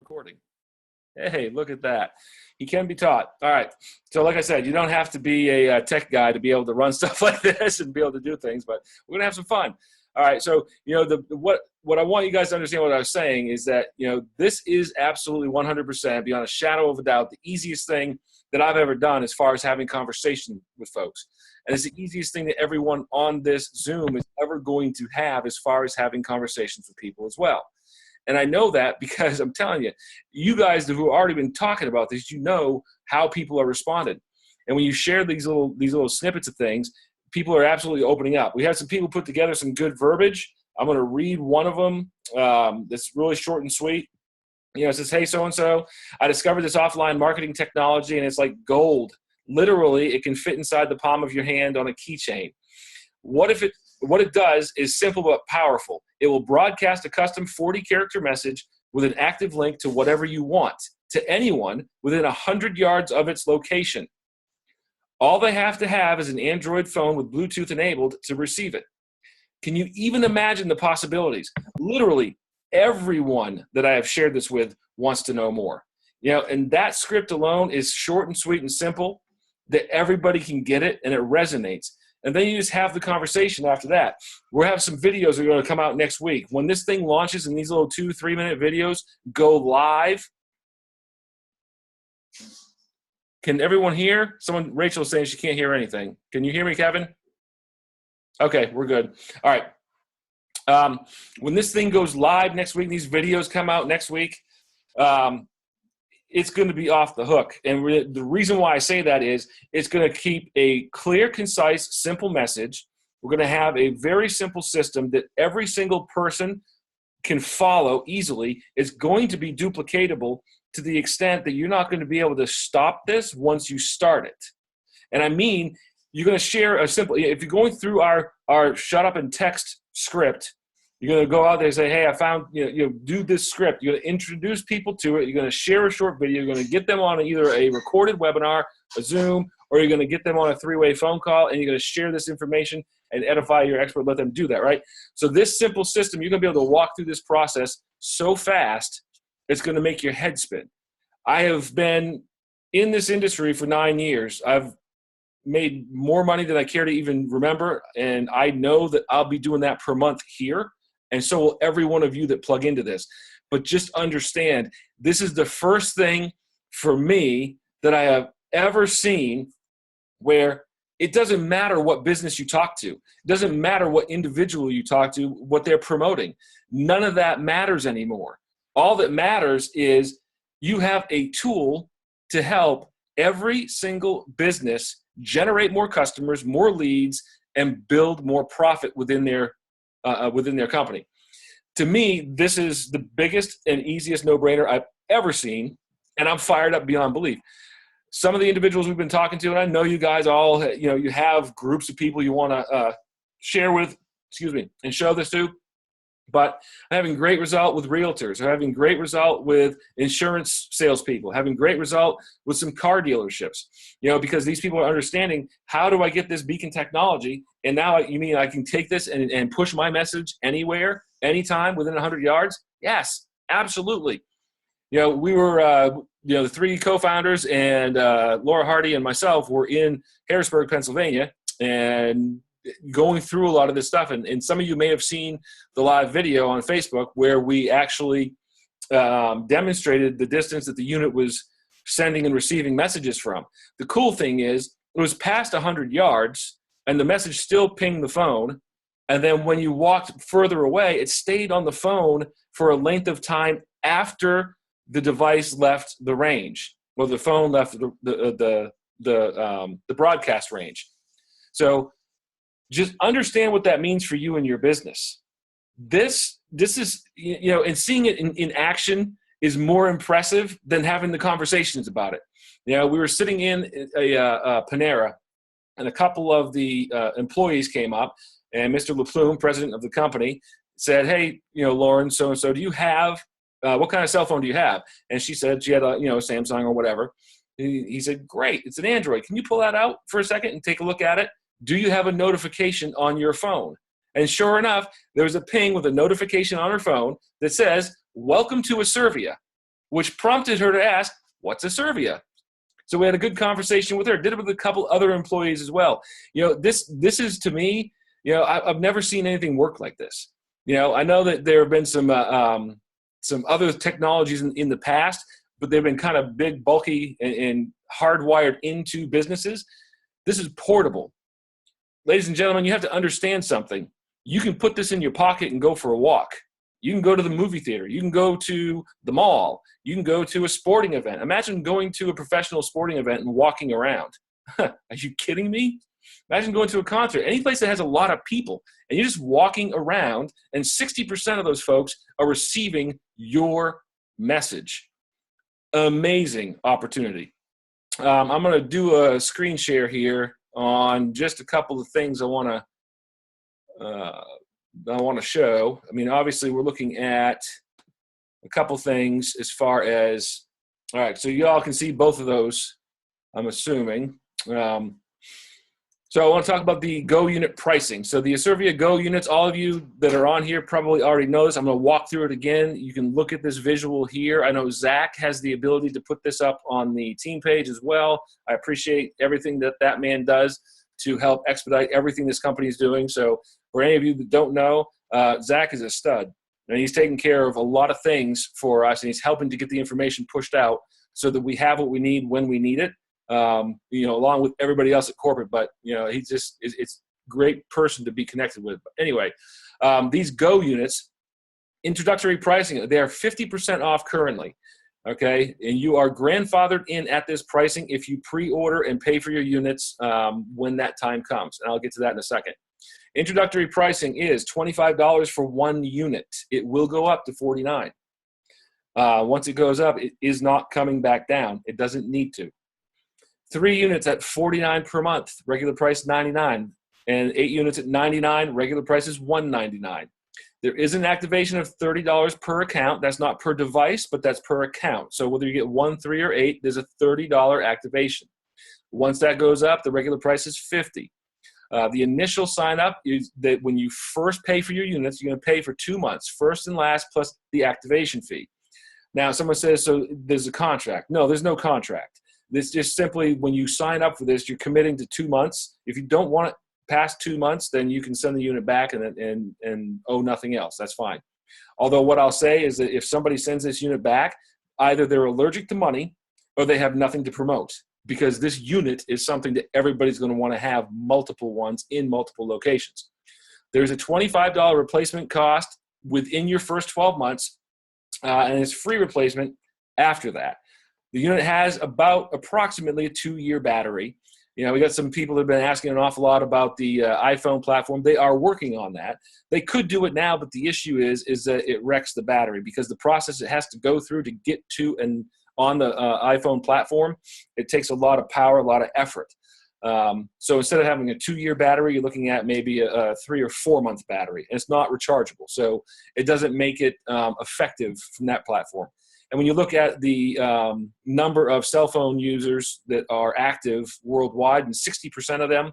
Recording. Hey, look at that. He can be taught. All right. So like I said, you don't have to be a tech guy to be able to run stuff like this and be able to do things, but we're going to have some fun. All right. So, what I want you guys to understand what I was saying is that, this is absolutely 100% beyond a shadow of a doubt the easiest thing that I've ever done as far as having conversation with folks. And it's the easiest thing that everyone on this Zoom is ever going to have as far as having conversations with people as well. And I know that because I'm telling you, you guys who have already been talking about this, you know how people are responding. And when you share these little snippets of things, people are absolutely opening up. We had some people put together some good verbiage. I'm going to read one of them that's really short and sweet. It says, hey, so-and-so, I discovered this offline marketing technology, and it's like gold. Literally, it can fit inside the palm of your hand on a keychain. What it does is simple but powerful. It will broadcast a custom 40-character message with an active link to whatever you want, to anyone within 100 yards of its location. All they have to have is an Android phone with Bluetooth enabled to receive it. Can you even imagine the possibilities? Literally, everyone that I have shared this with wants to know more. And that script alone is short and sweet and simple, that everybody can get it and it resonates. And then you just have the conversation after that. We'll have some videos that are going to come out next week. When this thing launches and these little 2-3 minute videos go live, can everyone hear? Rachel's saying she can't hear anything. Can you hear me, Kevin? Okay, we're good. All right. When this thing goes live next week, these videos come out next week, it's going to be off the hook. And the reason why I say that is it's going to keep a clear, concise, simple message. We're going to have a very simple system that every single person can follow easily. It's going to be duplicatable to the extent that you're not going to be able to stop this once you start it. And I mean, you're going to share if you're going through our shut up and text script, you're going to go out there and say, hey, I found, do this script. You're going to introduce people to it. You're going to share a short video. You're going to get them on either a recorded webinar, a Zoom, or you're going to get them on a 3-way phone call, and you're going to share this information and edify your expert, let them do that, right? So this simple system, you're going to be able to walk through this process so fast, it's going to make your head spin. I have been in this industry for 9 years. I've made more money than I care to even remember, and I know that I'll be doing that per month here. And so will every one of you that plug into this. But just understand, this is the first thing for me that I have ever seen where it doesn't matter what business you talk to. It doesn't matter what individual you talk to, what they're promoting. None of that matters anymore. All that matters is you have a tool to help every single business generate more customers, more leads, and build more profit within their company. To me, this is the biggest and easiest no-brainer I've ever seen, and I'm fired up beyond belief. Some of the individuals we've been talking to, and I know you guys all, you have groups of people you want to share with, and show this to, but I'm having great result with realtors, I'm having great result with insurance salespeople, having great result with some car dealerships, because these people are understanding, how do I get this beacon technology? And now you mean I can take this and push my message anywhere, anytime, within 100 yards? Yes, absolutely. We were, the 3 co-founders and Laura Hardy and myself were in Harrisburg, Pennsylvania, and going through a lot of this stuff. And some of you may have seen the live video on Facebook where we actually demonstrated the distance that the unit was sending and receiving messages from. The cool thing is it was past 100 yards and the message still pinged the phone. And then when you walked further away, it stayed on the phone for a length of time after the device left the range, or the phone left the broadcast range. So just understand what that means for you and your business. This is, and seeing it in action is more impressive than having the conversations about it. We were sitting in a Panera, and a couple of the employees came up, and Mr. LaPlume, president of the company, said, hey, Lauren, so-and-so, do you have, what kind of cell phone do you have? And she said she had a, Samsung or whatever. He said, great, it's an Android. Can you pull that out for a second and take a look at it? Do you have a notification on your phone? And sure enough, there was a ping with a notification on her phone that says, welcome to Asirvia. which prompted her to ask, what's Asirvia? So we had a good conversation with her. Did it with a couple other employees as well. This is, to me, I've never seen anything work like this. I know that there have been some other technologies in the past, but they've been kind of big, bulky, and hardwired into businesses. This is portable. Ladies and gentlemen, you have to understand something. You can put this in your pocket and go for a walk. You can go to the movie theater. You can go to the mall. You can go to a sporting event. Imagine going to a professional sporting event and walking around. Are you kidding me? Imagine going to a concert, any place that has a lot of people, and you're just walking around, and 60% of those folks are receiving your message. Amazing opportunity. I'm going to do a screen share here on just a couple of things I want to show. I mean, obviously, we're looking at a couple things as far as, all right, so you all can see both of those, I'm assuming. So I want to talk about the Go unit pricing. So the Asirvia Go units, all of you that are on here probably already know this. I'm going to walk through it again. You can look at this visual here. I know Zach has the ability to put this up on the team page as well. I appreciate everything that man does to help expedite everything this company is doing. So for any of you that don't know, Zach is a stud. And he's taking care of a lot of things for us, and he's helping to get the information pushed out so that we have what we need when we need it. Along with everybody else at corporate, but he's just, it's a great person to be connected with. But anyway, these Go units, introductory pricing, they are 50% off currently. Okay. And you are grandfathered in at this pricing if you pre-order and pay for your units, when that time comes. And I'll get to that in a second. Introductory pricing is $25 for one unit. It will go up to $49. Once it goes up, it is not coming back down. It doesn't need to. 3 units at $49 per month, regular price $99, and 8 units at $99, regular price is $199. There is an activation of $30 per account. That's not per device, but that's per account. So whether you get 1, 3, or 8, there's a $30 activation. Once that goes up, the regular price is $50. The initial sign up is that when you first pay for your units, you're going to pay for 2 months, first and last, plus the activation fee. Now, someone says, so there's a contract. No, there's no contract. This just simply, when you sign up for this, you're committing to 2 months. If you don't want it past 2 months, then you can send the unit back and owe nothing else. That's fine. Although what I'll say is that if somebody sends this unit back, either they're allergic to money or they have nothing to promote, because this unit is something that everybody's going to want to have multiple ones in multiple locations. There's a $25 replacement cost within your first 12 months, and it's free replacement after that. The unit has approximately a 2-year battery. We got some people that have been asking an awful lot about the iPhone platform. They are working on that. They could do it now, but the issue is that it wrecks the battery, because the process it has to go through to get to and on the iPhone platform, it takes a lot of power, a lot of effort. So instead of having a 2-year battery, you're looking at maybe a 3 or 4 month battery, and it's not rechargeable. So it doesn't make it effective from that platform. And when you look at the number of cell phone users that are active worldwide, and 60% of them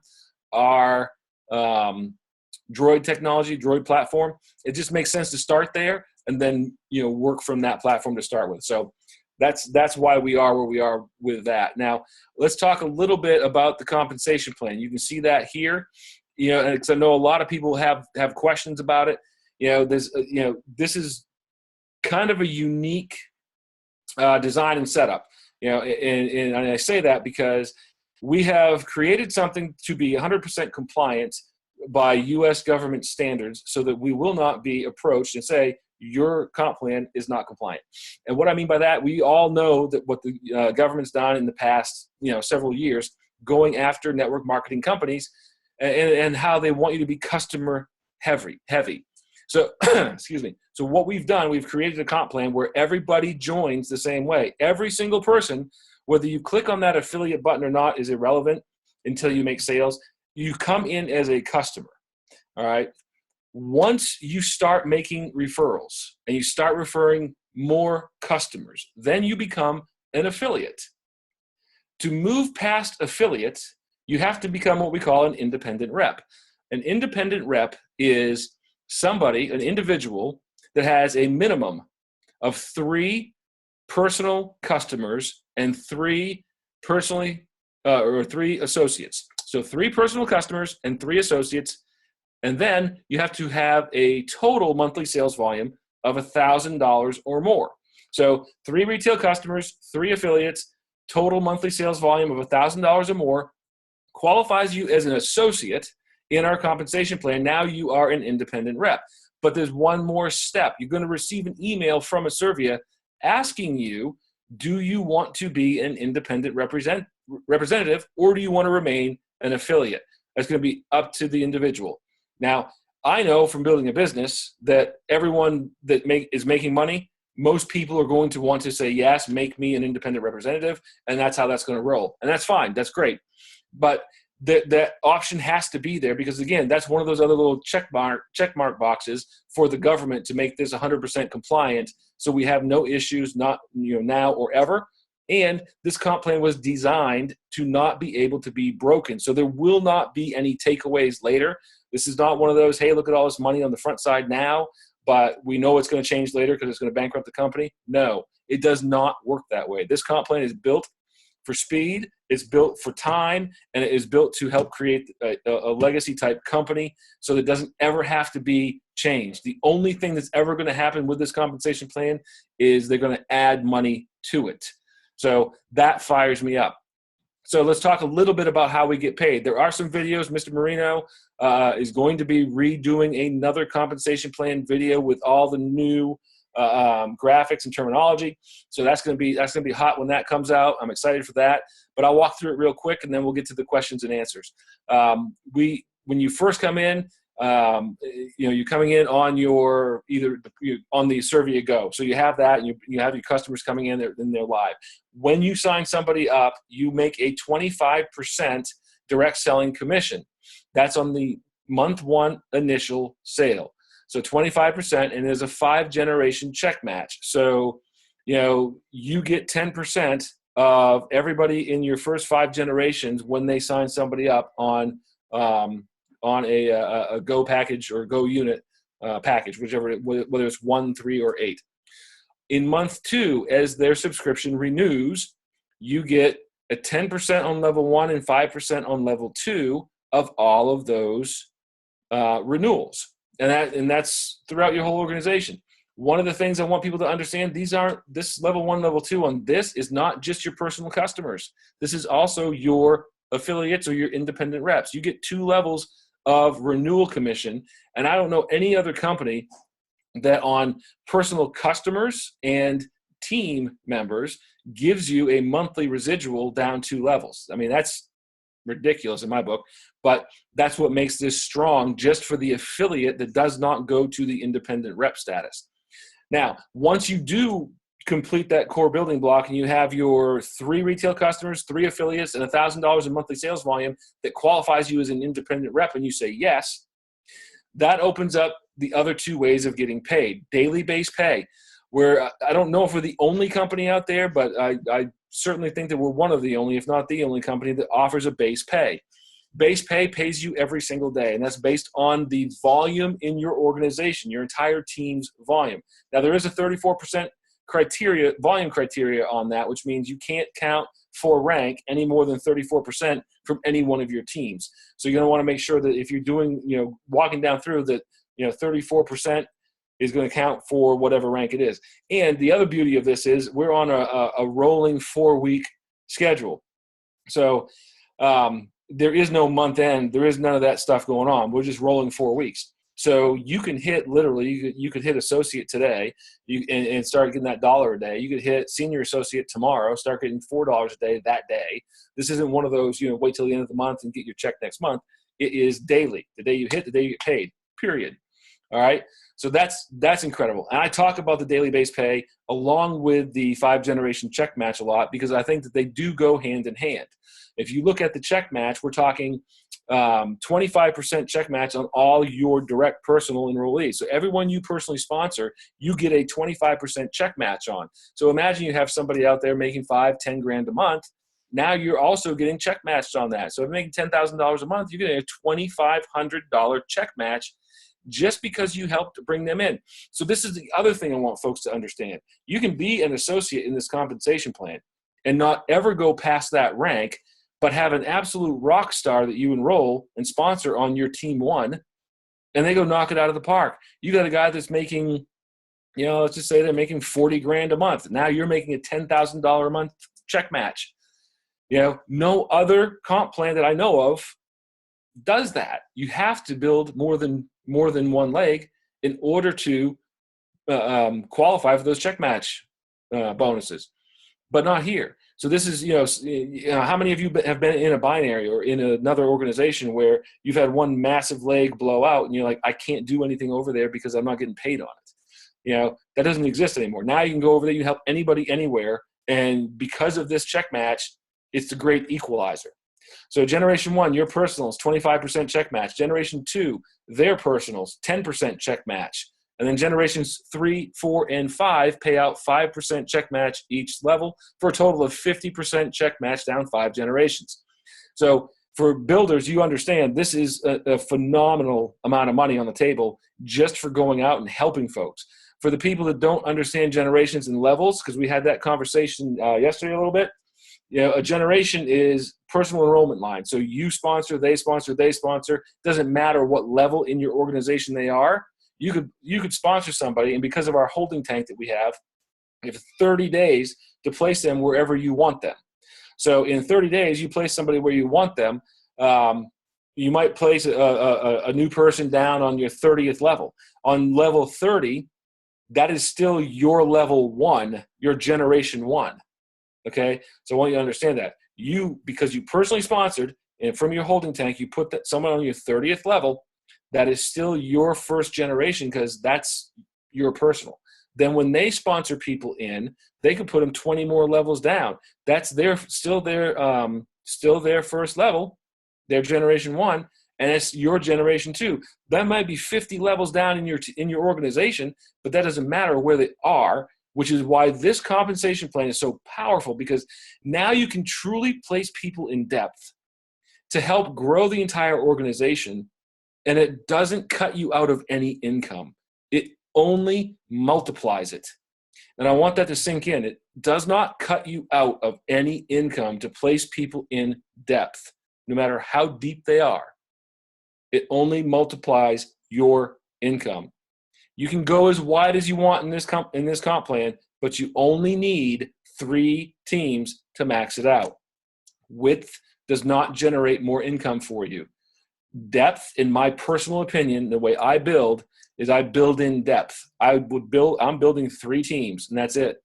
are Droid technology, Droid platform, it just makes sense to start there and then work from that platform to start with. So that's why we are where we are with that. Now, let's talk a little bit about the compensation plan. You can see that here, and because I know a lot of people have questions about it. This is kind of a unique design and setup, and I say that because we have created something to be 100% compliant by U.S. government standards, so that we will not be approached and say your comp plan is not compliant. And what I mean by that, we all know that what the government's done in the past, several years, going after network marketing companies and how they want you to be customer heavy. So, excuse me. So what we've done, we've created a comp plan where everybody joins the same way. Every single person, whether you click on that affiliate button or not, is irrelevant until you make sales. You come in as a customer, all right? Once you start making referrals and you start referring more customers, then you become an affiliate. To move past affiliate, you have to become what we call an independent rep. An independent rep is somebody, an individual, that has a minimum of 3 personal customers and three three associates. So 3 personal customers and 3 associates. And then you have to have a total monthly sales volume of $1,000 or more. So 3 retail customers, 3 affiliates, total monthly sales volume of $1,000 or more qualifies you as an associate in our compensation plan. Now you are an independent rep. But there's one more step. You're going to receive an email from Asirvia asking you, do you want to be an independent representative, or do you want to remain an affiliate? That's going to be up to the individual. Now, I know from building a business that everyone that is making money, most people are going to want to say, yes, make me an independent representative, and that's how that's going to roll. And that's fine. That's great. But that option has to be there because, again, that's one of those other little check mark boxes for the government to make this 100% compliant so we have no issues, not now or ever. And this comp plan was designed to not be able to be broken. So there will not be any takeaways later. This is not one of those, hey, look at all this money on the front side now, but we know it's going to change later because it's going to bankrupt the company. No, it does not work that way. This comp plan is built for speed, it's built for time, and it is built to help create a legacy type company so that it doesn't ever have to be changed. The only thing that's ever going to happen with this compensation plan is they're going to add money to it. So that fires me up. So let's talk a little bit about how we get paid. There are some videos. Mr. Marino is going to be redoing another compensation plan video with all the new graphics and terminology. So that's going to be hot when that comes out. I'm excited for that. But I'll walk through it real quick, and then we'll get to the questions and answers. When you first come in, you're coming in on on the Asirvia Go. So you have that, and you have your customers coming in, they're live. When you sign somebody up, you make a 25% direct selling commission. That's on the month 1 initial sale. So 25%, and there's a 5-generation check match. So, you get 10% of everybody in your first 5 generations when they sign somebody up on a Go package or Go unit package, whether it's 1, 3, or 8. In month 2, as their subscription renews, you get a 10% on level 1 and 5% on level 2 of all of those renewals. And that's throughout your whole organization. One of the things I want people to understand, this level 1, level 2 on this is not just your personal customers. This is also your affiliates or your independent reps. You get 2 levels of renewal commission. And I don't know any other company that on personal customers and team members gives you a monthly residual down 2 levels. I mean, that's ridiculous in my book, but that's what makes this strong just for the affiliate that does not go to the independent rep status. Now, once you do complete that core building block and you have your 3 retail customers, 3 affiliates, and $1,000 in monthly sales volume that qualifies you as an independent rep, and you say yes, that opens up the other 2 ways of getting paid. Daily base pay, where I don't know if we're the only company out there, but I certainly think that we're one of the only, if not the only company that offers a base pay. Base pay pays you every single day, and that's based on the volume in your organization, your entire team's volume. Now, there is a 34% volume criteria on that, which means you can't count for rank any more than 34% from any one of your teams. So you're going to want to make sure that if you're doing, walking down through that, 34% is going to count for whatever rank it is. And the other beauty of this is we're on a rolling 4-week schedule. So there is no month end. There is none of that stuff going on. We're just rolling 4 weeks. So you can hit literally, you could hit associate today and start getting that $1 a day. You could hit senior associate tomorrow, start getting $4 a day that day. This isn't one of those, wait till the end of the month and get your check next month. It is daily. The day you hit, the day you get paid, period. All right. So that's incredible. And I talk about the daily base pay along with the 5-generation check match a lot because I think that they do go hand in hand. If you look at the check match, we're talking 25% check match on all your direct personal enrollees. So everyone you personally sponsor, you get a 25% check match on. So imagine you have somebody out there making $5-10 grand a month. Now you're also getting check matched on that. So if you're making $10,000 a month, you're getting a $2,500 check match just because you helped bring them in. So this is the other thing I want folks to understand. You can be an associate in this compensation plan and not ever go past that rank, but have an absolute rock star that you enroll and sponsor on your team one, and they go knock it out of the park. You got a guy that's making, let's just say they're making $40,000 a month. Now you're making a $10,000 a month check match. No other comp plan that I know of does that. You have to build more than one leg in order to qualify for those check match bonuses, but not here. So this is, how many of you have been in a binary or in another organization where you've had one massive leg blow out and you're like, I can't do anything over there because I'm not getting paid on it. That doesn't exist anymore. Now you can go over there, you can help anybody anywhere. And because of this check match, it's the great equalizer. So generation 1, your personals, 25% check match. Generation 2, their personals, 10% check match. And then generations 3, 4, and 5 pay out 5% check match each level for a total of 50% check match down 5 generations. So for builders, you understand this is a phenomenal amount of money on the table just for going out and helping folks. For the people that don't understand generations and levels, because we had that conversation yesterday a little bit, a generation is personal enrollment line. So you sponsor, they sponsor, they sponsor. Doesn't matter what level in your organization they are. You could sponsor somebody, and because of our holding tank that we have 30 days to place them wherever you want them. So in 30 days, you place somebody where you want them. You might place a new person down on your 30th level. On level 30, that is still your level 1, your generation 1. Okay, so I want you to understand that. Because you personally sponsored, and from your holding tank, you put someone on your 30th level, that is still your first generation because that's your personal. Then when they sponsor people in, they can put them 20 more levels down. That's still their first level, their generation 1, and it's your generation 2. That might be 50 levels down in your organization, but that doesn't matter where they are, which is why this compensation plan is so powerful, because now you can truly place people in depth to help grow the entire organization, and it doesn't cut you out of any income. It only multiplies it. And I want that to sink in. It does not cut you out of any income to place people in depth, no matter how deep they are. It only multiplies your income. You can go as wide as you want in this comp plan, but you only need 3 teams to max it out. Width does not generate more income for you. Depth, in my personal opinion, the way I build is I build in depth. I'm building 3 teams, and that's it.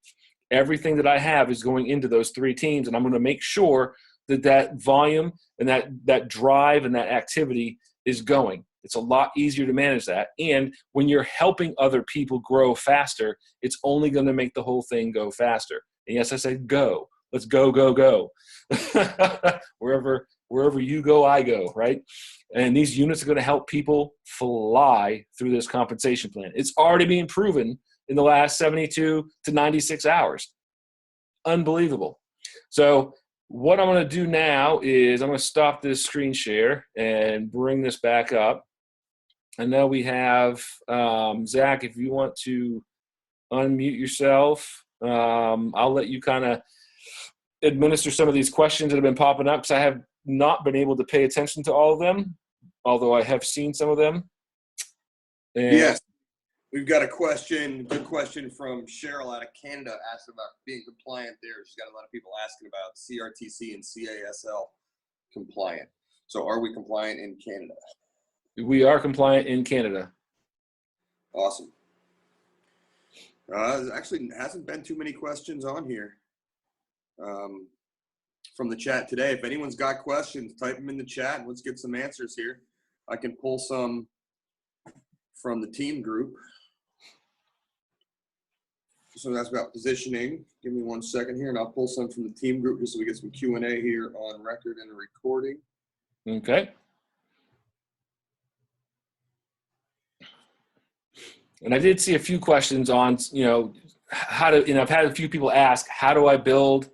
Everything that I have is going into those 3 teams, and I'm going to make sure that volume and that drive and that activity is going. It's a lot easier to manage that. And when you're helping other people grow faster, it's only going to make the whole thing go faster. And yes, I said go. Let's go, go, go. Wherever you go, I go, right? And these units are going to help people fly through this compensation plan. It's already being proven in the last 72 to 96 hours. Unbelievable. So what I'm going to do now is I'm going to stop this screen share and bring this back up. And now we have Zach, if you want to unmute yourself, I'll let you kind of administer some of these questions that have been popping up, because I have not been able to pay attention to all of them, although I have seen some of them. And yes, we've got a good question from Cheryl out of Canada, asking about being compliant there. She's got a lot of people asking about CRTC and CASL compliant. So are we compliant in Canada? We are compliant in Canada. Awesome. There actually hasn't been too many questions on here from the chat today. If anyone's got questions, type them in the chat and let's get some answers here. I can pull some from the team group. So that's about positioning. Give me 1 second here and I'll pull some from the team group just so we get some Q&A here on record and recording. Okay. And I did see a few questions on, I've had a few people ask, how do I build?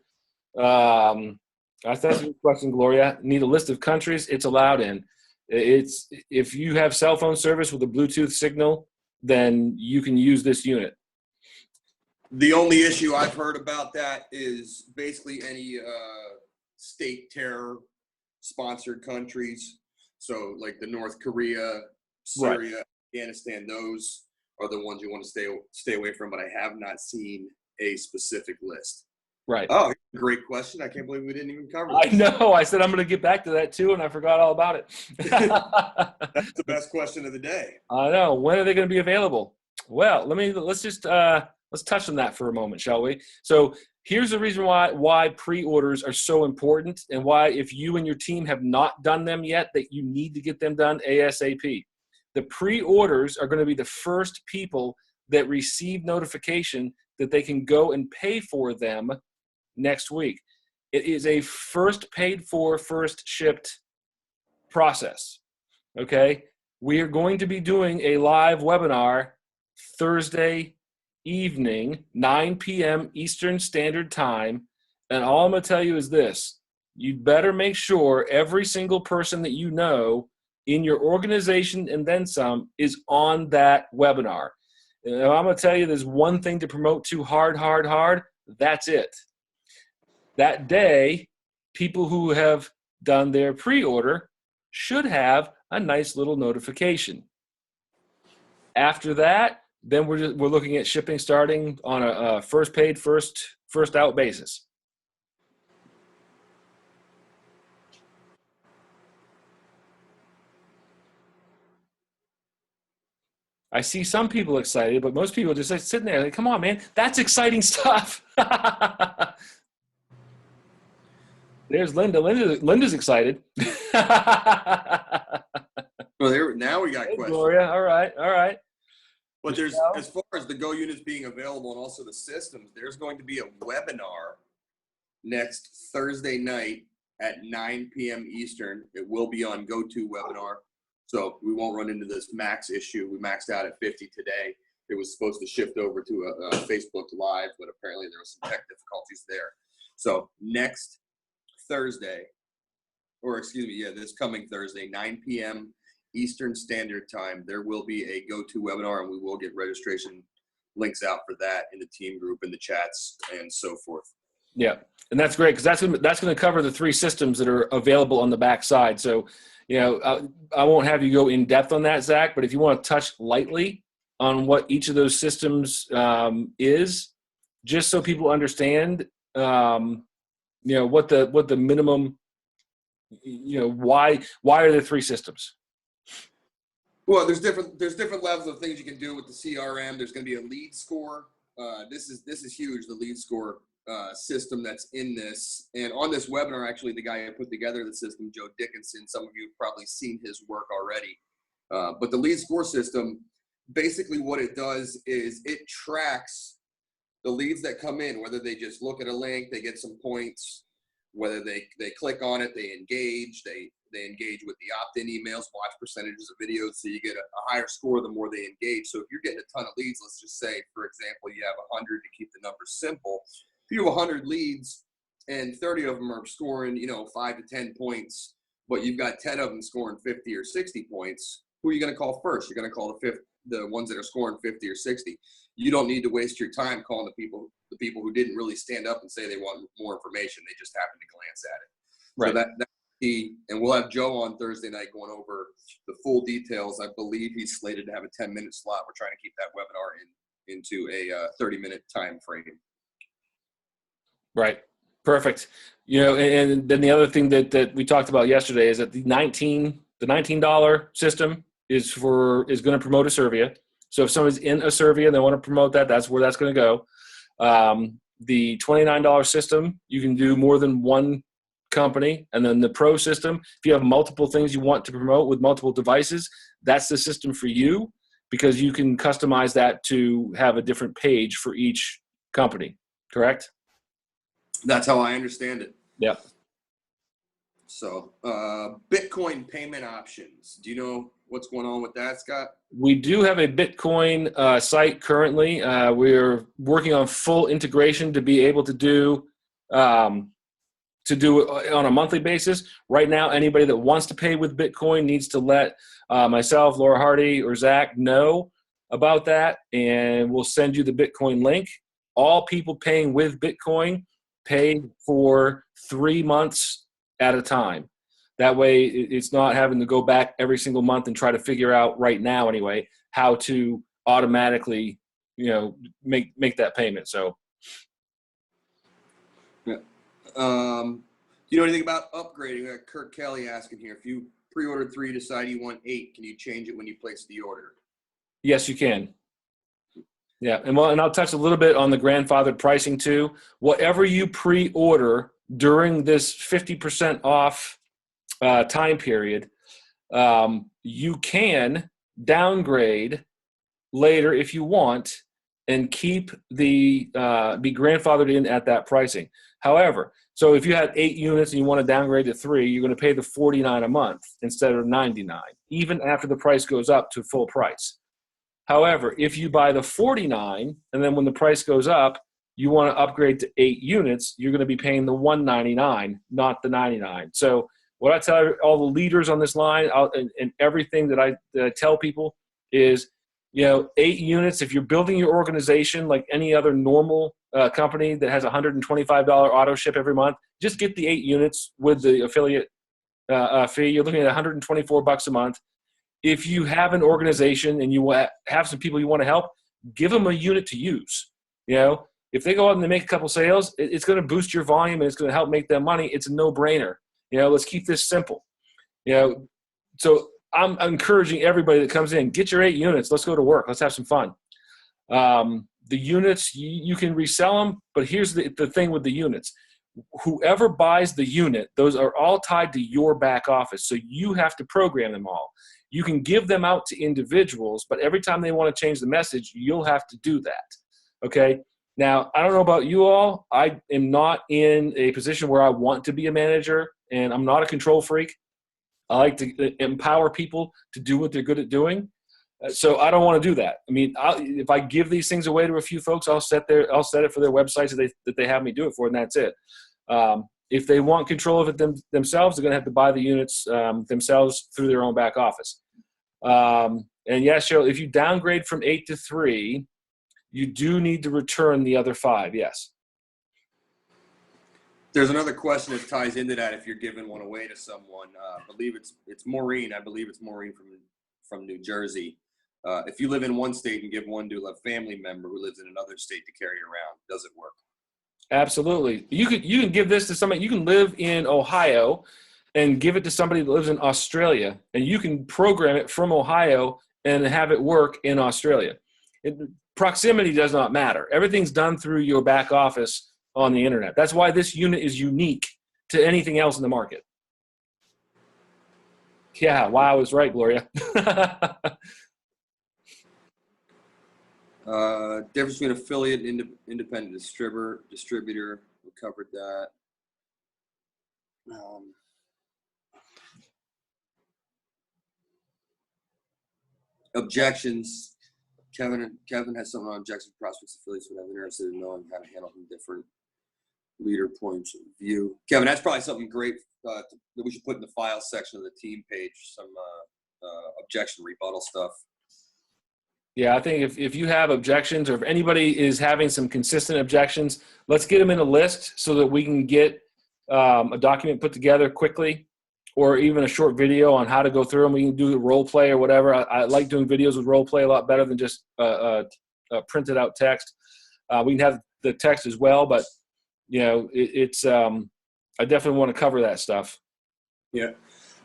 That's a good question, Gloria. Need a list of countries it's allowed in. If you have cell phone service with a Bluetooth signal, then you can use this unit. The only issue I've heard about that is basically any state terror sponsored countries. So like the North Korea, Syria, right. Afghanistan, those are the ones you want to stay away from, but I have not seen a specific list. Right. Oh, great question. I can't believe we didn't even cover this. I know. I said I'm going to get back to that too, and I forgot all about it. That's the best question of the day. I know. When are they going to be available? Well, let's just let's touch on that for a moment, shall we? So here's the reason why pre-orders are so important, and why if you and your team have not done them yet, that you need to get them done ASAP. The pre-orders are going to be the first people that receive notification that they can go and pay for them next week. It is a first paid for, first shipped process. Okay? We are going to be doing a live webinar Thursday evening, 9 p.m. Eastern Standard Time. And all I'm going to tell you is this: you'd better make sure every single person that you know in your organization and then some is on that webinar. And I'm going to tell you, there's one thing to promote to hard. That's it. That day, people who have done their pre-order should have a nice little notification. After that, then we're looking at shipping starting on a first paid, first out basis. I see some people excited, but most people just like sitting there like, come on, man, that's exciting stuff. There's Linda. Linda's excited. Well, now we got questions. Gloria, all right. But there's, as far as the Go units being available and also the systems, there's going to be a webinar next Thursday night at 9 p.m. Eastern. It will be on Go To webinar. So we won't run into this max issue. We maxed out at 50 today. It was supposed to shift over to a Facebook Live, but apparently there was some tech difficulties there. So next Thursday, or excuse me, this coming Thursday, 9 p.m. Eastern Standard Time, there will be a Go To webinar, and we will get registration links out for that in the team group, in the chats, and so forth. Yeah, and that's great, because that's going to cover the 3 systems that are available on the back side. So, you know, I won't have you go in depth on that, Zach, but if you want to touch lightly on what each of those systems is, just so people understand, you know, what the minimum, you know, why are there 3 systems? Well, there's different levels of things you can do with the CRM. There's going to be a lead score. This is huge, the lead score system that's in this. And on this webinar, actually, the guy who put together the system, Joe Dickinson, some of you have probably seen his work already. But the lead score system, basically what it does is it tracks the leads that come in, whether they just look at a link, they get some points, whether they click on it, they engage, they engage with the opt-in emails, watch percentages of videos, so you get a higher score the more they engage. So if you're getting a ton of leads, let's just say, for example, you have 100 to keep the numbers simple. If you have 100 leads and 30 of them are scoring, you know, 5 to 10 points, but you've got 10 of them scoring 50 or 60 points, who are you going to call first? You're going to call the ones that are scoring 50 or 60. You don't need to waste your time calling the people who didn't really stand up and say they want more information. They just happened to glance at it. Right. So that's key. And we'll have Joe on Thursday night going over the full details. I believe he's slated to have a 10-minute slot. We're trying to keep that webinar into a 30-minute time frame. Right. Perfect. You know, and then the other thing that we talked about yesterday is that the $19 system is going to promote Asirvia. So if someone's in Asirvia and they want to promote that, that's where that's going to go. The $29 system, you can do more than one company. And then the Pro system, if you have multiple things you want to promote with multiple devices, that's the system for you, because you can customize that to have a different page for each company. Correct? That's how I understand it. Yeah. So Bitcoin payment options. Do you know what's going on with that, Scott? We do have a Bitcoin site currently. We're working on full integration to be able to do to do it on a monthly basis. Right now, anybody that wants to pay with Bitcoin needs to let myself, Laura Hardy, or Zach know about that, and we'll send you the Bitcoin link. All people paying with Bitcoin pay for 3 months at a time. That way, it's not having to go back every single month and try to figure out right now anyway how to automatically, make that payment. So, yeah. Do you know anything about upgrading? We got Kirk Kelly asking here. If you pre-ordered 3, decide you want 8, can you change it when you place the order? yes, you can. Yeah, and I'll touch a little bit on the grandfathered pricing too. Whatever you pre-order during this 50% off time period, you can downgrade later if you want and keep be grandfathered in at that pricing. However, so if you had 8 units and you want to downgrade to 3, you're going to pay the $49 a month instead of $99, even after the price goes up to full price. However, if you buy the $49 and then when the price goes up, you want to upgrade to 8 units, you're going to be paying the $199, not the $99. So what I tell all the leaders on this line and everything that I tell people is, 8 units, if you're building your organization like any other normal company that has $125 auto ship every month, just get the 8 units with the affiliate fee. You're looking at $124 a month. If you have an organization and you have some people you want to help, give them a unit to use. If they go out and they make a couple sales, it's going to boost your volume and it's going to help make them money. It's a no-brainer. Let's keep this simple. So I'm encouraging everybody that comes in, get your 8 units. Let's go to work. Let's have some fun. The units, you can resell them, but here's the thing with the units. Whoever buys the unit, those are all tied to your back office. So you have to program them all. You can give them out to individuals, but every time they want to change the message, you'll have to do that. Okay? Now, I don't know about you all. I am not in a position where I want to be a manager, and I'm not a control freak. I like to empower people to do what they're good at doing. So I don't want to do that. I mean, if I give these things away to a few folks, I'll set it for their websites that they have me do it for, and that's it. If they want control of it themselves, they're going to have to buy the units themselves through their own back office. And yes, Cheryl, if you downgrade from 8 to 3, you do need to return the other 5. Yes. There's another question that ties into that. If you're giving one away to someone, I believe it's Maureen. I believe it's Maureen from New Jersey. If you live in one state and give one to a family member who lives in another state to carry around, does it work? Absolutely. You can give this to somebody. You can live in Ohio and give it to somebody that lives in Australia, and you can program it from Ohio and have it work in Australia. Proximity does not matter. Everything's done through your back office on the internet. That's why this unit is unique to anything else in the market. Yeah, wow, I was right, Gloria. Difference between affiliate and independent distributor. We covered that. Objections. Kevin has something on objections. Prospects, affiliates would have interested in knowing how to handle from different leader points of view. Kevin, that's probably something great that we should put in the file section of the team page. Some objection rebuttal stuff. Yeah, I think if you have objections, or if anybody is having some consistent objections, let's get them in a list so that we can get a document put together quickly, or even a short video on how to go through them. We can do the role play or whatever. I like doing videos with role play a lot better than just printed out text. We can have the text as well, but it's I definitely want to cover that stuff. Yeah.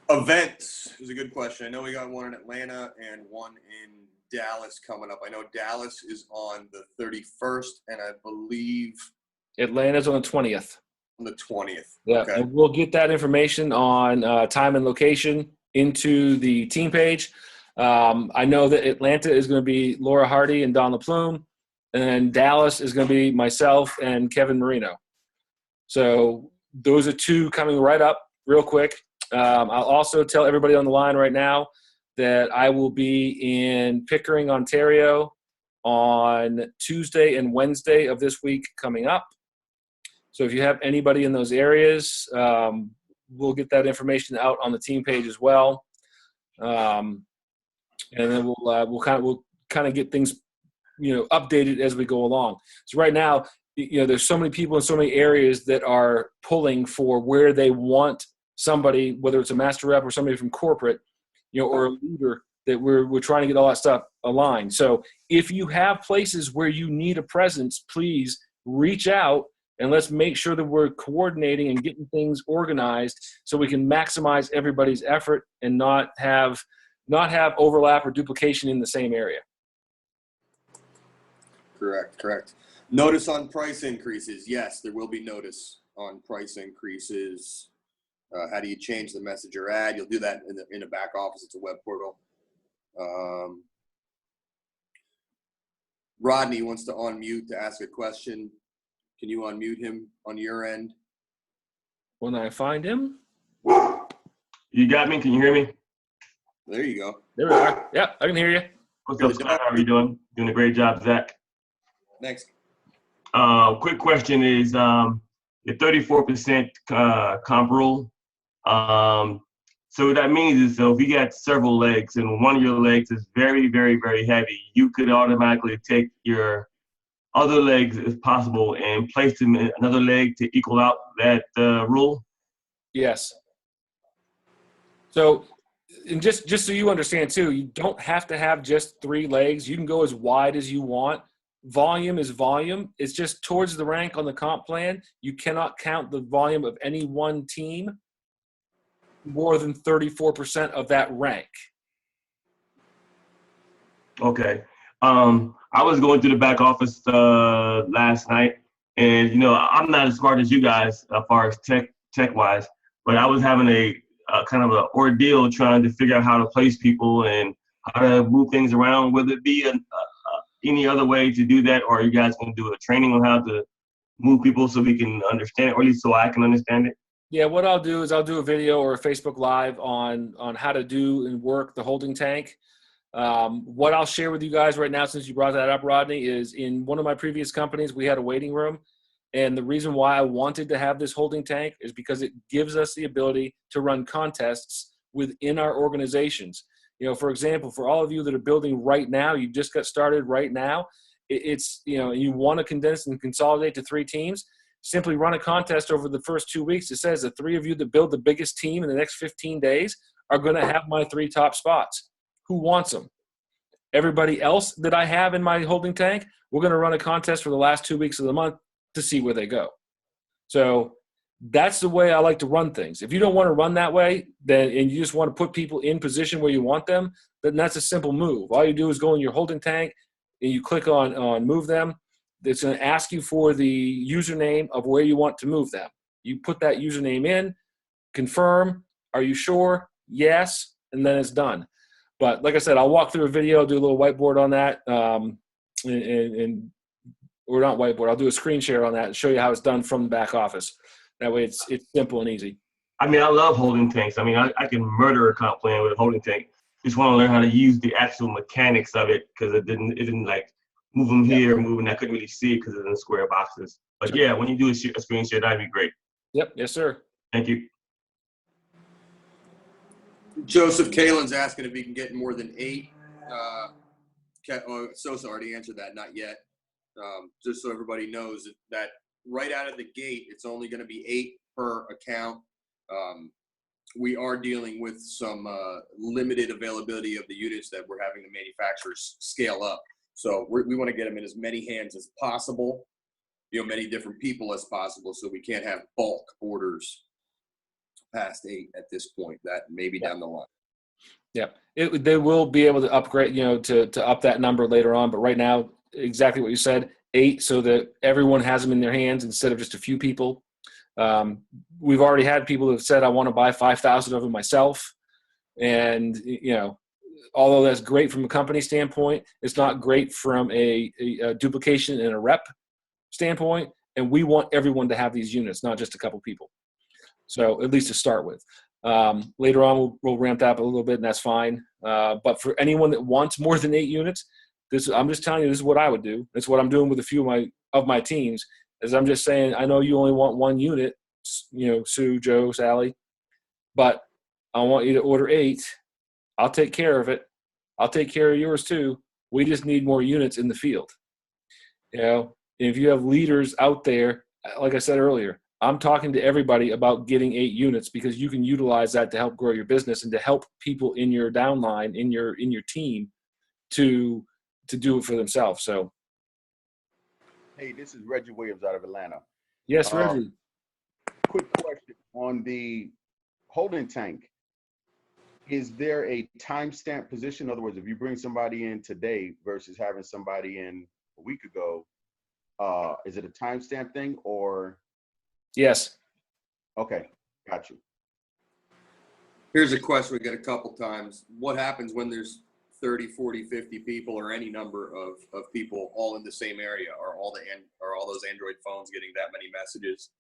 Events is a good question. I know we got one in Atlanta and one in Dallas coming up. I know Dallas is on the 31st, and I believe Atlanta's on the 20th. On the 20th. Yeah, okay. And we'll get that information on time and location into the team page. I know that Atlanta is going to be Laura Hardy and Don LaPlume, and then Dallas is going to be myself and Kevin Marino. So those are 2 coming right up real quick. I'll also tell everybody on the line right now that I will be in Pickering, Ontario on Tuesday and Wednesday of this week coming up. So if you have anybody in those areas, we'll get that information out on the team page as well. And then we'll kind of get things, updated as we go along. So right now, there's so many people in so many areas that are pulling for where they want somebody, whether it's a master rep or somebody from corporate, or a leader, that we're trying to get all that stuff aligned. So if you have places where you need a presence, please reach out and let's make sure that we're coordinating and getting things organized so we can maximize everybody's effort and not have overlap or duplication in the same area. Correct. Notice on price increases. Yes, there will be notice on price increases. How do you change the message or ad? You'll do that in the back office. It's a web portal. Rodney wants to unmute to ask a question. Can you unmute him on your end? When I find him. You got me? Can you hear me? There you go. There we are. Yeah, I can hear you. What's up, Scott? How are you doing? Doing a great job, Zach. Thanks. Quick question is your 34% comp rule. So what that means is, so if you got several legs and one of your legs is very, very, very heavy, you could automatically take your other legs, if possible, and place them in another leg to equal out that rule? Yes. So, and just so you understand too, you don't have to have just 3 legs. You can go as wide as you want. Volume is volume. It's just towards the rank on the comp plan. You cannot count the volume of any one team more than 34% of that rank. Okay. I was going through the back office last night, and I'm not as smart as you guys as far as tech wise, but I was having a kind of an ordeal trying to figure out how to place people and how to move things around. Would it be any other way to do that, or are you guys going to do a training on how to move people so we can understand it, or at least so I can understand it? Yeah, what I'll do is I'll do a video or a Facebook Live on how to do and work the holding tank. What I'll share with you guys right now, since you brought that up, Rodney, is in one of my previous companies, we had a waiting room. And the reason why I wanted to have this holding tank is because it gives us the ability to run contests within our organizations. For example, for all of you that are building right now, you just got started right now, it's, you want to condense and consolidate to 3 teams, simply run a contest over the first 2 weeks. It says the 3 of you that build the biggest team in the next 15 days are going to have my 3 top spots. Who wants them? Everybody else that I have in my holding tank, we're going to run a contest for the last 2 weeks of the month to see where they go. So that's the way I like to run things. If you don't want to run that way, then and you just want to put people in position where you want them, then that's a simple move. All you do is go in your holding tank and you click on move them. It's going to ask you for the username of where you want to move them. You put that username in, confirm, are you sure? Yes, and then it's done. But like I said, I'll walk through a video, do a little whiteboard on that, or not whiteboard. I'll do a screen share on that and show you how it's done from the back office. That way it's simple and easy. I mean, I love holding tanks. I mean, I can murder a comp plan with a holding tank. Just want to learn how to use the actual mechanics of it, because it didn't like move them here, move, and I couldn't really see it because it's in square boxes. But yeah, when you do a screen share, that'd be great. Yep. Yes, sir. Thank you. Joseph Kalen's asking if he can get more than 8. Sosa already answered that, not yet. Just so everybody knows that right out of the gate, it's only going to be 8 per account. We are dealing with some limited availability of the units that we're having the manufacturers scale up. So we want to get them in as many hands as possible, many different people as possible, so we can't have bulk orders past 8 at this point. That may be down the line. Yeah, they will be able to upgrade, to up that number later on. But right now, exactly what you said, 8, so that everyone has them in their hands instead of just a few people. We've already had people who have said, I want to buy 5,000 of them myself. And, although that's great from a company standpoint, it's not great from a duplication and a rep standpoint. And we want everyone to have these units, not just a couple people. So at least to start with. Later on, we'll ramp that up a little bit, and that's fine. But for anyone that wants more than 8 units, I'm just telling you, this is what I would do. That's what I'm doing with a few of my teams. is I'm just saying, I know you only want 1 unit, Sue, Joe, Sally, but I want you to order 8. I'll take care of it. I'll take care of yours too. We just need more units in the field. If you have leaders out there, like I said earlier, I'm talking to everybody about getting 8 units because you can utilize that to help grow your business and to help people in your downline, in your team, to do it for themselves. So, hey, this is Reggie Williams out of Atlanta. yes, Reggie. Quick question on the holding tank. Is there a timestamp position? In other words, if you bring somebody in today versus having somebody in a week ago, is it a timestamp thing or? Yes. Okay, got you. Here's a question we get a couple times. What happens when there's 30, 40, 50 people or any number of people all in the same area? Are all those Android phones getting that many messages?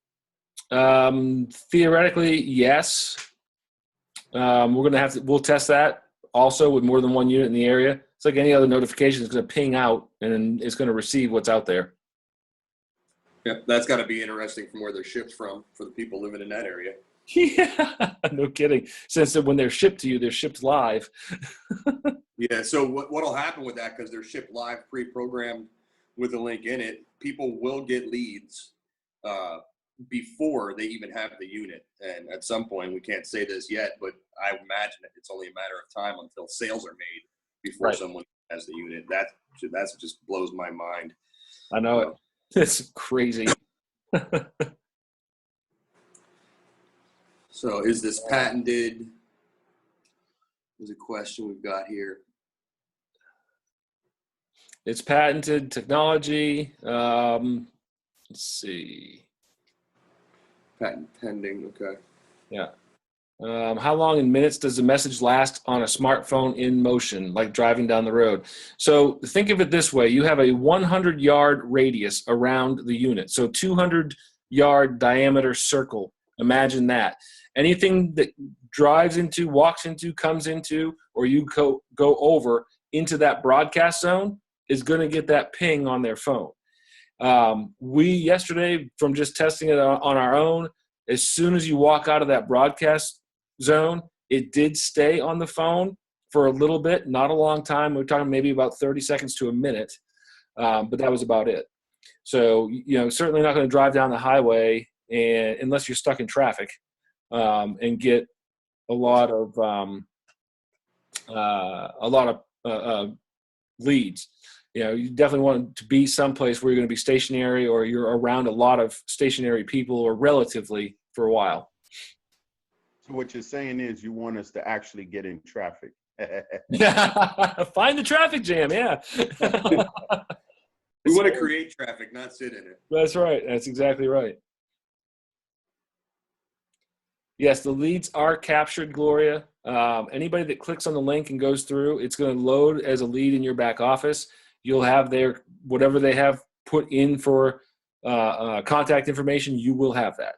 Theoretically, yes. We'll test that also with more than 1 unit in the area. It's like any other notification. It's going to ping out and then it's going to receive what's out there. Yeah, that's got to be interesting from where they're shipped from for the people living in that area. Yeah, no kidding. Since when they're shipped to you, they're shipped live. Yeah, so what'll happen with that, because they're shipped live, pre-programmed with a link in it, people will get leads before they even have the unit. And at some point, we can't say this yet, but I imagine it's only a matter of time until sales are made before someone has the unit. That just blows my mind. I know it. It's crazy. So is this patented? There's a question we've got here. It's patented technology. Let's see. Patent pending. Okay. Yeah. How long in minutes does the message last on a smartphone in motion, like driving down the road? So think of it this way. You have a 100-yard radius around the unit. So 200-yard diameter circle. Imagine that. Anything that drives into, walks into, comes into, or you go over into that broadcast zone is going to get that ping on their phone. We yesterday, from just testing it on our own, as soon as you walk out of that broadcast zone, it did stay on the phone for a little bit, not a long time. We're talking maybe about 30 seconds to a minute, but that was about it. So, certainly not going to drive down the highway unless you're stuck in traffic and get a lot of leads. You definitely want to be someplace where you're going to be stationary or you're around a lot of stationary people or relatively for a while. So what you're saying is you want us to actually get in traffic. Find the traffic jam, yeah. We want to create traffic, not sit in it. That's right. That's exactly right. Yes, the leads are captured, Gloria. Anybody that clicks on the link and goes through, it's going to load as a lead in your back office. You'll have whatever they have put in for contact information, you will have that.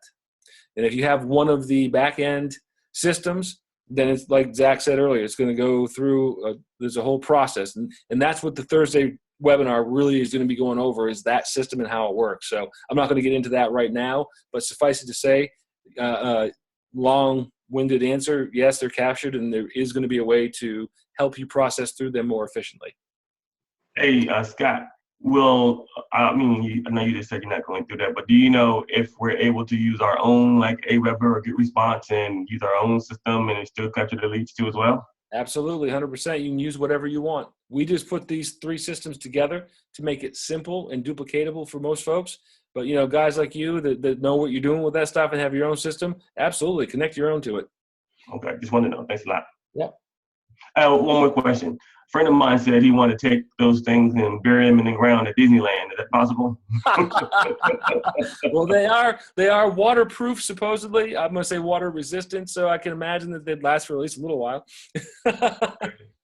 And if you have one of the back-end systems, then it's like Zach said earlier, it's going to go through, there's a whole process. And that's what the Thursday webinar really is going to be going over, is that system and how it works. So I'm not going to get into that right now, but suffice it to say, long-winded answer, yes, they're captured, and there is going to be a way to help you process through them more efficiently. Hey, Scott, I know you just said you're not going through that, but do you know if we're able to use our own, like AWeber or Get Response, and use our own system and it still capture the leads too as well? Absolutely, 100%. You can use whatever you want. We just put these 3 systems together to make it simple and duplicatable for most folks. But, guys like you that know what you're doing with that stuff and have your own system, absolutely, connect your own to it. Okay, just wanted to know. Thanks a lot. Yep. One more question. A friend of mine said he wanted to take those things and bury them in the ground at Disneyland. Is that possible? Well, they are waterproof, supposedly. I'm going to say water resistant, so I can imagine that they'd last for at least a little while.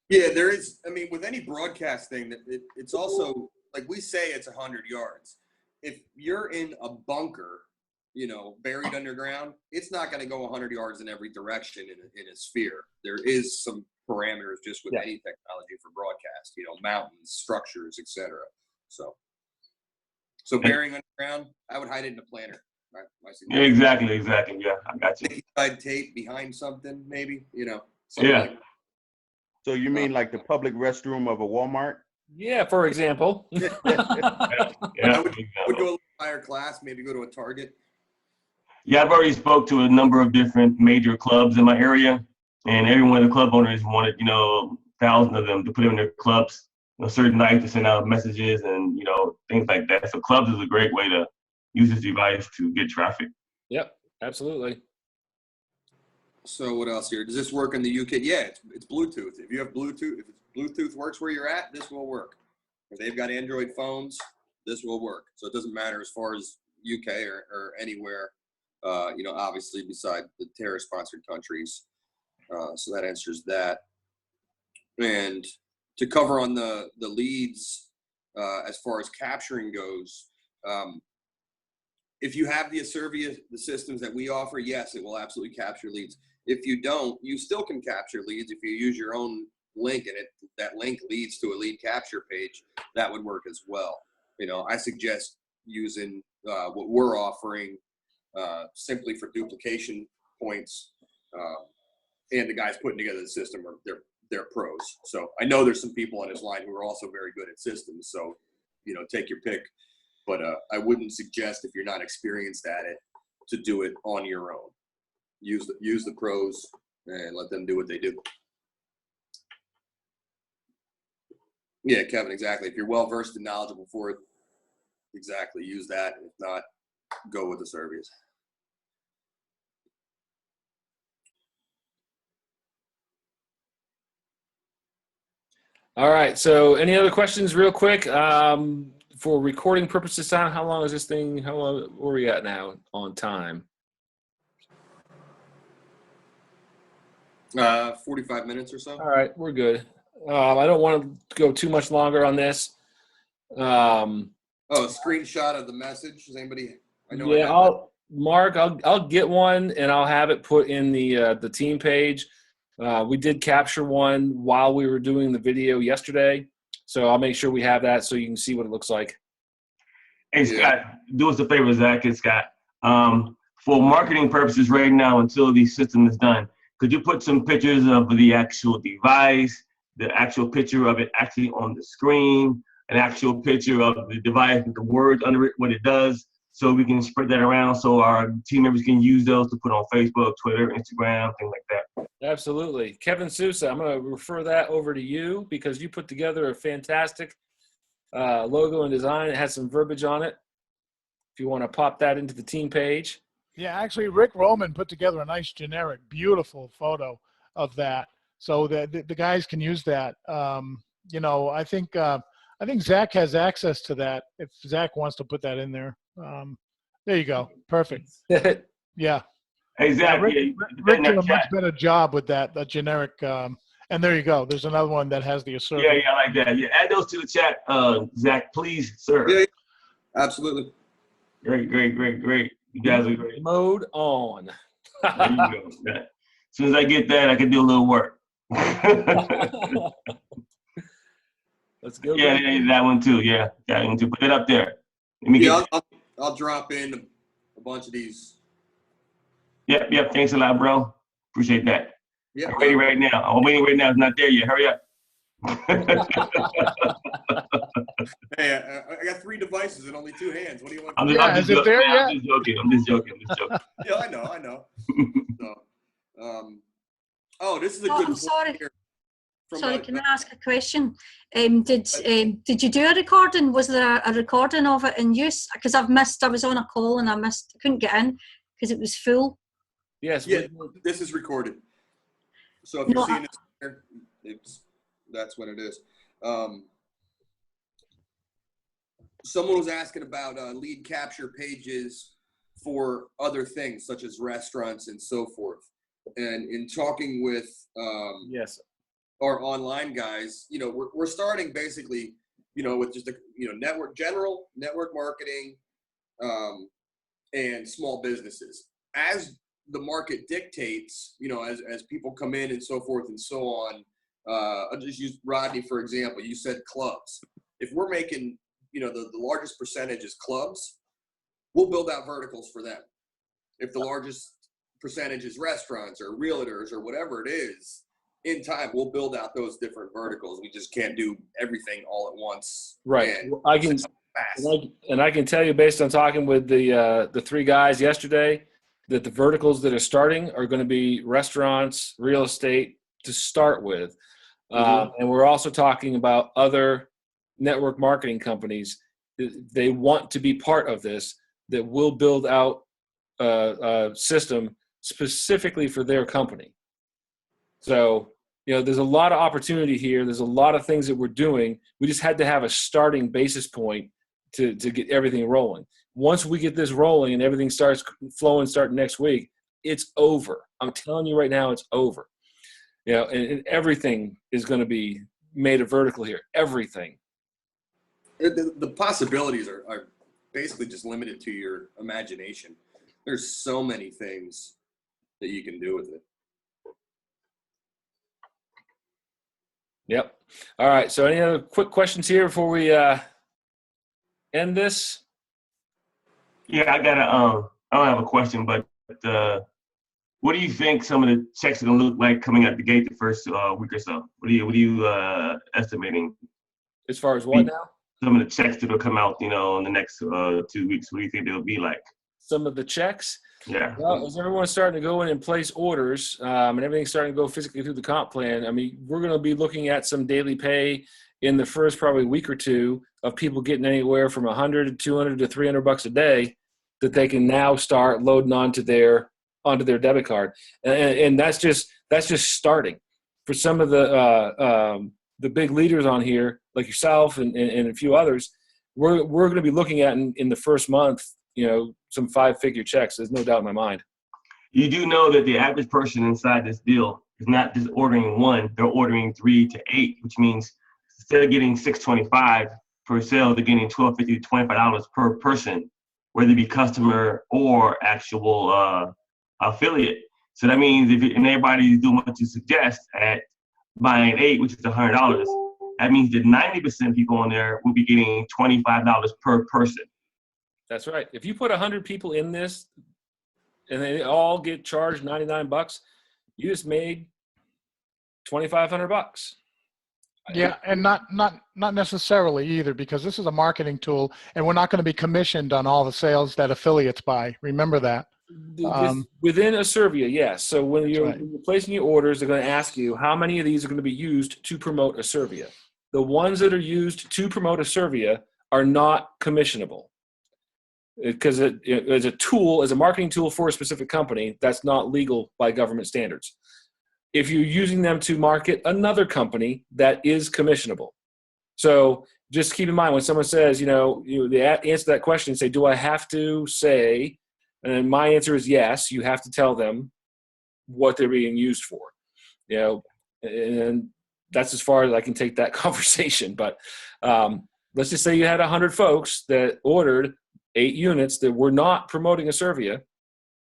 Yeah, there is. I mean, with any broadcast thing, it's also, like we say, it's 100 yards. If you're in a bunker, buried underground, it's not going to go 100 yards in every direction in a sphere. There is some parameters just with any technology for broadcast, mountains, structures, etc. So So bearing underground, I would hide it in a planner. Yeah, exactly. Yeah, I got you. Side tape behind something, maybe, something Yeah. like that. So you mean like the public restroom of a Walmart? Yeah, for example. Yeah, I would go a little higher class, maybe go to a Target. Yeah, I've already spoke to a number of different major clubs in my area, and every one of the club owners wanted, thousands of them to put in their clubs, certain nights to send out messages and, things like that. So clubs is a great way to use this device to get traffic. Yep, absolutely. So what else here? Does this work in the UK? Yeah, it's Bluetooth. If you have Bluetooth, if Bluetooth works where you're at, this will work. If they've got Android phones, this will work. So it doesn't matter as far as UK or anywhere, obviously beside the terror-sponsored countries. So that answers that. And to cover on the leads, as far as capturing goes, if you have the Asirvia, the systems that we offer, yes, it will absolutely capture leads. If you don't, you still can capture leads if you use your own link and that link leads to a lead capture page. That would work as well. I suggest using what we're offering simply for duplication points. And the guys putting together the system they're pros. So I know there's some people on this line who are also very good at systems. So take your pick. But I wouldn't suggest, if you're not experienced at it, to do it on your own. Use the pros and let them do what they do. Yeah, Kevin, exactly. If you're well versed and knowledgeable for it, exactly, use that. If not, go with Asirvia's. All right. So, any other questions, real quick, for recording purposes? Time. How long is this thing? How long? Where are we at now on time? 45 minutes or so. All right, we're good. I don't want to go too much longer on this. A screenshot of the message. Does anybody? Mark, I'll get one and I'll have it put in the team page. We did capture one while we were doing the video yesterday, so I'll make sure we have that so you can see what it looks like. Hey, Scott, do us a favor, Zach and Scott. For marketing purposes right now, until the system is done, could you put some pictures of the actual device, the actual picture of it actually on the screen, an actual picture of the device with the words under it, what it does, so we can spread that around so our team members can use those to put on Facebook, Twitter, Instagram, things like that. Absolutely. Kevin Sousa, I'm going to refer that over to you because you put together a fantastic logo and design. It has some verbiage on it. If you want to pop that into the team page. Yeah, actually, Rick Roman put together a nice generic, beautiful photo of that, so that the guys can use that. I think Zach has access to that. If Zach wants to put that in there, there you go, perfect. Yeah. Hey Zach, Rick did a much better job with that generic. And there you go. There's another one that has the Asirvia. Yeah, I like that. Yeah, add those to the chat, Zach, please, sir. Yeah, absolutely. Great. You guys are great. Mode on. There you go. As soon as I get that, I can do a little work. Let's go. Yeah, that one too. Yeah, that one too. Put it up there. Let me get I'll drop in a bunch of these. Yep. Thanks a lot, bro. Appreciate that. Yeah. I'm ready right now. I'm waiting right now. It's not there yet. Hurry up. Hey, I got 3 devices and only 2 hands. What do you want? I'm just joking. Yeah, I know. So, this is a good. I'm sorry. Sorry, can I ask a question? Did you do a recording? Was there a recording of it in use? Because I was on a call and I couldn't get in because it was full. Yes. Yeah, this is recorded. So if you're seeing this here, that's what it is. Someone was asking about lead capture pages for other things such as restaurants and so forth. And in talking with yes, our online guys, we're starting basically, with just network marketing, and small businesses. As the market dictates, as people come in and so forth and so on. I'll just use Rodney for example. You said clubs. If we're making, the largest percentage is clubs, we'll build out verticals for them. If the largest percentage is restaurants or realtors or whatever it is, in time we'll build out those different verticals. We just can't do everything all at once. Right. And I can tell you, based on talking with the three guys yesterday, that the verticals that are starting are going to be restaurants, real estate to start with. And we're also talking about other network marketing companies. They want to be part of this, that will build out a system specifically for their company. So, there's a lot of opportunity here. There's a lot of things that we're doing. We just had to have a starting basis point to get everything rolling. Once we get this rolling and everything starts flowing starting next week, it's over. I'm telling you right now, it's over. And everything is going to be made a vertical here. Everything. The possibilities are basically just limited to your imagination. There's so many things that you can do with it. Yep. All right. So any other quick questions here before we end this? Yeah, I don't have a question, but what do you think some of the checks are gonna look like coming out the gate the first week or so? What are you estimating? As far as what now? Some of the checks that will come out, in the next 2 weeks. What do you think they'll be like? Some of the checks? Yeah. Well, as everyone's starting to go in and place orders, and everything's starting to go physically through the comp plan, I mean, we're going to be looking at some daily pay in the first probably week or two of people getting anywhere from $100 to $200 to $300 a day that they can now start loading onto their debit card, and that's just starting. For some of the big leaders on here, like yourself and a few others, we're going to be looking at in the first month, some 5-figure checks. There's no doubt in my mind. You do know that the average person inside this deal is not just ordering one; they're ordering 3 to 8, which means instead of getting $625 per sale, they're getting $12.50 to $25 per person, whether it be customer or actual affiliate. So that means if everybody's doing what you suggest at buying 8, which is $100, that means that 90% of people on there will be getting $25 per person. That's right. If you put 100 people in this and they all get charged $99, you just made $2,500. Yeah, and not necessarily either, because this is a marketing tool, and we're not going to be commissioned on all the sales that affiliates buy. Remember that. Within Asirvia, yes. So when you're placing your orders, they're going to ask you how many of these are going to be used to promote Asirvia. The ones that are used to promote Asirvia are not commissionable, because as a tool, as a marketing tool for a specific company, that's not legal by government standards. If you're using them to market another company, that is commissionable. So just keep in mind when someone says, they answer that question and say, do I have to say, and my answer is yes, you have to tell them what they're being used for, and that's as far as I can take that conversation. But let's just say you had 100 folks that ordered 8 units that were not promoting Asirvia.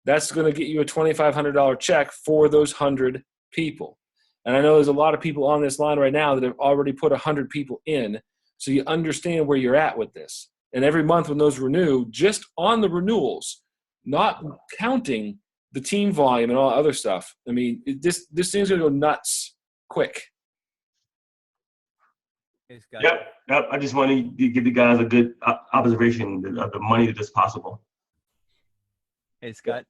That's going to get you a $2,500 check for those 100 people. And I know there's a lot of people on this line right now that have already put 100 people in, so you understand where you're at with this. And every month when those renew, just on the renewals, not counting the team volume and all that other stuff, I mean, this thing's going to go nuts quick. Yep. I just want to give you guys a good observation of the money that is possible. Hey, Scott.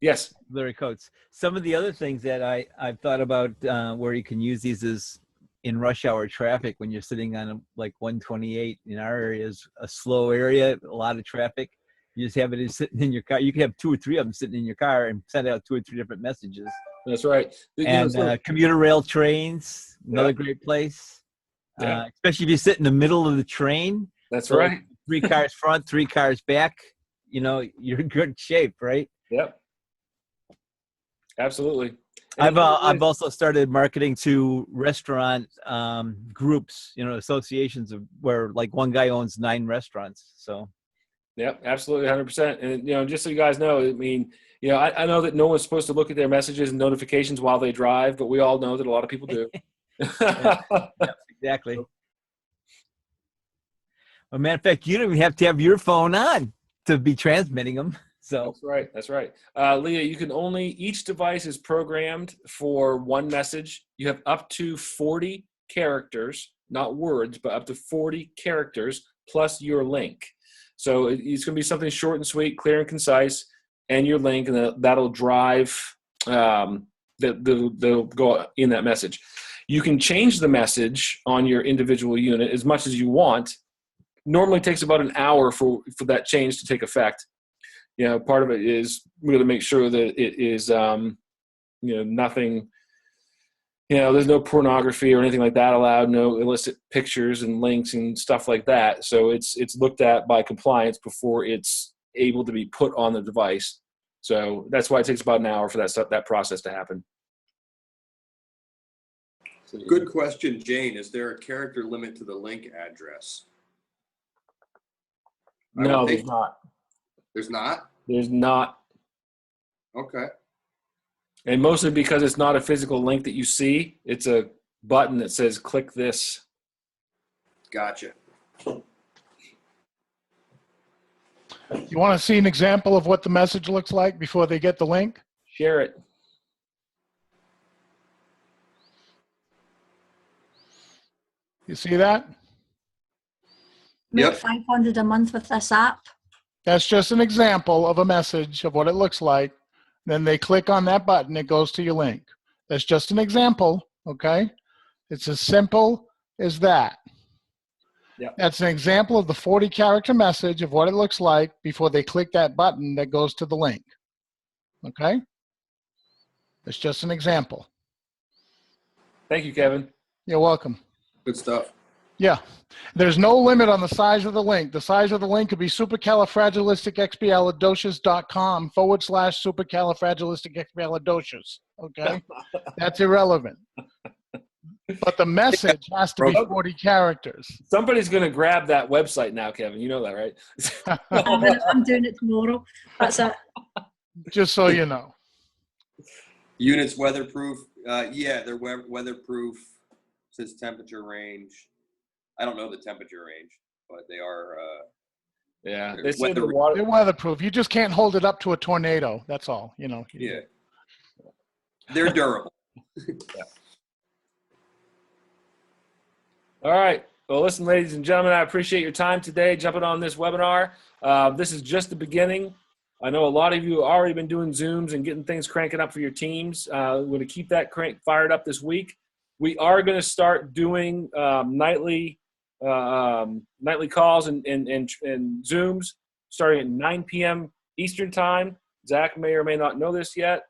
Yes. Larry Coates. Some of the other things that I've thought about where you can use these is in rush hour traffic when you're sitting on like 128 in our area is a slow area, a lot of traffic. You just have it sitting in your car. You can have 2 or 3 of them sitting in your car and send out 2 or 3 different messages. That's right. And commuter rail trains, another great place. Especially if you sit in the middle of the train. That's right. 3 cars front, 3 cars back. You're in good shape, right? Yep. Absolutely. I've also started marketing to restaurant groups, associations of where like one guy owns 9 restaurants. So. Yep, absolutely, 100%. And just so you guys know, I mean, I know that no one's supposed to look at their messages and notifications while they drive, but we all know that a lot of people do. Yeah, exactly. a matter of fact, you don't even have to have your phone on to be transmitting them. So That's right. That's right. Leah, you can only, each device is programmed for one message. You have up to 40 characters, not words, but up to 40 characters plus your link. So it's going to be something short and sweet, clear and concise, and your link, and that'll drive, they'll go in that message. You can change the message on your individual unit as much as you want. Normally it takes about an hour for that change to take effect. You know, part of it is we're going to make sure that it is, nothing, there's no pornography or anything like that allowed, no illicit pictures and links and stuff like that. So it's looked at by compliance before it's able to be put on the device. So that's why it takes about an hour for that process to happen. Good question, Jane. Is there a character limit to the link address? No, there's not. There's not? There's not. Okay. And mostly because it's not a physical link that you see. It's a button that says click this. Gotcha. You want to see an example of what the message looks like before they get the link? Share it. You see that? Make Yep. 500 a month with this app. That's just an example of a message of what it looks like. Then they click on that button, it goes to your link. That's just an example, okay? It's as simple as that. Yep. That's an example of the 40-character message of what it looks like before they click that button that goes to the link, okay? It's just an example. Thank you, Kevin. You're welcome. Good stuff. Yeah. There's no limit on the size of the link. The size of the link could be supercalifragilisticexpialidocious.com/supercalifragilisticexpialidocious. Okay? That's irrelevant. But the message has to be 40 characters. Somebody's going to grab that website now, Kevin. You know that, right? I'm doing it tomorrow. That's it. Just so you know. Units weatherproof. Yeah, they're weatherproof. Says temperature range. I don't know the temperature range, but they are. Yeah, they say the water. They're weatherproof. You just can't hold it up to a tornado. That's all. Yeah. They're durable. All right. Well, listen, ladies and gentlemen, I appreciate your time today jumping on this webinar. This is just the beginning. I know a lot of you have already been doing Zooms and getting things cranking up for your teams. We're going to keep that crank fired up this week. We are going to start doing nightly calls and Zooms starting at 9 p.m. Eastern time. Zach may or may not know this yet.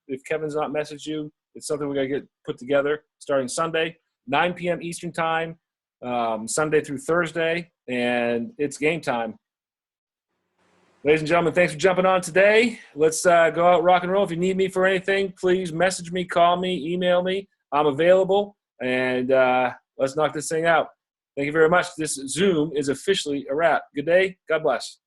If Kevin's not messaged you, it's something we got to get put together starting Sunday, 9 p.m. Eastern time, Sunday through Thursday, and it's game time. Ladies and gentlemen, thanks for jumping on today. Let's go out, rock and roll. If you need me for anything, please message me, call me, email me. I'm available, and let's knock this thing out. Thank you very much. This Zoom is officially a wrap. Good day. God bless.